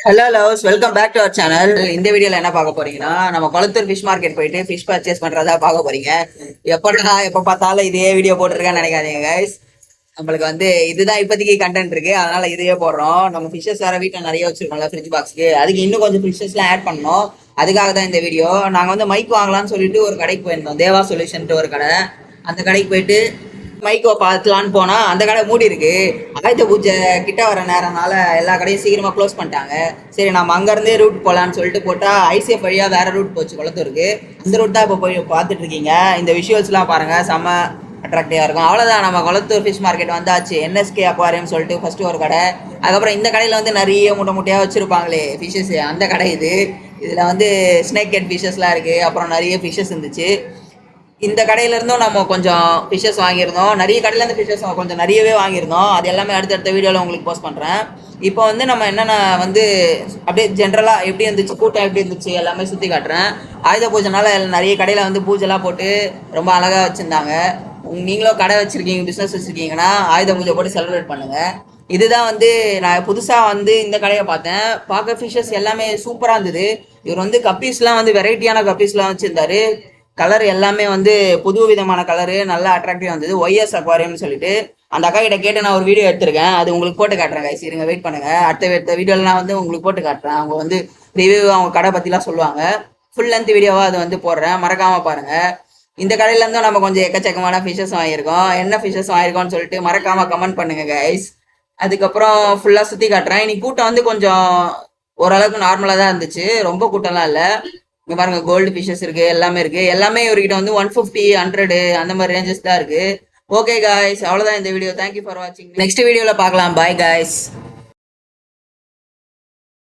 Hello loves, welcome back to our channel. இந்த வீடியோல என்ன பார்க்க போறீங்கன்னா, நம்ம கொளத்தூர் ஃபிஷ் மார்க்கெட் போயிட்டு ஃபிஷ் பர்ச்சேஸ் பண்றதா பார்க்க போறீங்க. எப்ப பார்த்தாலும் இதே வீடியோ போட்டுருக்கேன்னு நினைக்காதீங்க கைஸ். நம்மளுக்கு இதுதான் இப்போதைக்கு கண்டென்ட் இருக்கு, அதனால இதையே போடுறோம். நம்ம ஃபிஷஸ் வேற வீட்டில் நிறைய வச்சிருக்கோம்ல ஃப்ரிட்ஜ் பாக்ஸ்க்கு, அதுக்கு இன்னும் கொஞ்சம் ஃபிஷஸ்லாம் ஆட் பண்ணோம். அதுக்காக தான் இந்த வீடியோ. நாங்கள் மைக் வாங்கலாம்னு சொல்லிட்டு ஒரு கடைக்கு போயிருந்தோம், தேவா சொல்யூஷன் ஒரு கடை. அந்த கடைக்கு போயிட்டு மைக்கோ பார்த்துலான்னு போனா அந்த கடை மூடி இருக்கு. ஆயுத பூஜை கிட்ட வர நேரம்னால எல்லா கடையும் சீக்கிரமா க்ளோஸ் பண்ணிட்டாங்க. சரி, நம்ம அங்கேருந்தே ரூட் போகலான்னு சொல்லிட்டு போட்டா ஐசிஎஃப் வழியா வேற ரூட் போச்சு கொளத்தூருக்கு. அந்த ரூட் தான் இப்போ போய் பார்த்துட்டு இருக்கீங்க. இந்த விஷுவல்ஸ்லாம் பாருங்க, செம்ம அட்ராக்டிவா இருக்கும். அவ்வளோதான், நம்ம கொளத்தூர் ஃபிஷ் மார்க்கெட் வந்தாச்சு. என்எஸ்கே அக்வாரியம் சொல்லிட்டு ஃபர்ஸ்ட் ஒரு கடை. அதுக்கப்புறம் இந்த கடையில் நிறைய மூட்டை மூட்டையாக வச்சிருப்பாங்களே ஃபிஷ்ஷஸ், அந்த கடை இது. இதில் ஸ்னேக் ஹெட் ஃபிஷ்ஷஸ்லாம் இருக்குது. அப்புறம் நிறைய ஃபிஷ்ஷஸ் இருந்துச்சு. இந்த கடையில இருந்தும் நம்ம கொஞ்சம் ஃபிஷஸ் வாங்கியிருந்தோம். நிறைய கடையில இருந்து ஃபிஷஸ் கொஞ்சம் நிறையவே வாங்கியிருந்தோம். அது எல்லாமே அடுத்தடுத்த வீடியோவில் உங்களுக்கு போஸ்ட் பண்ணுறேன். இப்போ நம்ம என்னென்ன அப்படியே ஜென்ரலாக எப்படி இருந்துச்சு, கூட்டம் எப்படி இருந்துச்சு எல்லாமே சுற்றி காட்டுறேன். ஆயுத பூஜைனால நிறைய கடையில் பூஜைலாம் போட்டு ரொம்ப அழகாக வச்சுருந்தாங்க. நீங்களும் கடை வச்சுருக்கீங்க, பிஸ்னஸ் வச்சுருக்கீங்கன்னா ஆயுத பூஜை போட்டு செலிப்ரேட் பண்ணுங்கள். இதுதான் நான் புதுசாக இந்த கடையை பார்த்தேன். பார்க்க ஃபிஷஸ் எல்லாமே சூப்பராக இருந்தது. இவர் கப்பீஸ்லாம் வெரைட்டியான கப்பீஸ்லாம் வச்சுருந்தாரு. கலர் எல்லாமே புது விதமான கலரு, நல்லா அட்ராக்டிவா இருந்தது. ஒய்எஸ் அக்வாரியம்னு சொல்லிட்டு அந்த அக்கா கிட்ட கேட்டு நான் ஒரு வீடியோ எடுத்திருக்கேன். அது உங்களுக்கு போட்டு காட்டுறேன் கைஸ். இருங்க, வெயிட் பண்ணுங்க. அடுத்த வீடியோல நான் உங்களுக்கு போட்டு காட்டுறேன். அவங்க ரிவ்யூ, அவங்க கடை பத்திலாம் சொல்லுவாங்க. ஃபுல் லென்த் வீடியோவா அது போடுறேன், மறக்காம பாருங்க. இந்த கடையில இருந்தும் நம்ம கொஞ்சம் எக்கச்சக்கமான ஃபிஷஸ் வாங்கியிருக்கோம். என்ன ஃபிஷஸ் வாங்கியிருக்கோம்னு சொல்லிட்டு மறக்காம கமெண்ட் பண்ணுங்க கைஸ். அதுக்கப்புறம் ஃபுல்லா சுத்தி காட்டுறேன். இன்னைக்கு கூட்டம் கொஞ்சம் ஓரளவுக்கு நார்மலா தான் இருந்துச்சு, ரொம்ப கூட்டம்லாம் இல்லை. இங்க பாருங்க, கோல்டு ஃபிஷஸ் இருக்கு, எல்லாமே இருக்கு. எல்லாமே இவர்கிட்ட 150, 100 அந்த மாதிரி ரேஞ்சஸ் தான் இருக்கு. ஓகே காய்ஸ், அவ்வளவுதான் இந்த வீடியோ. தேங்க்யூ ஃபார் வாட்சிங். நெக்ஸ்ட் வீடியோல பார்க்கலாம். Bye guys.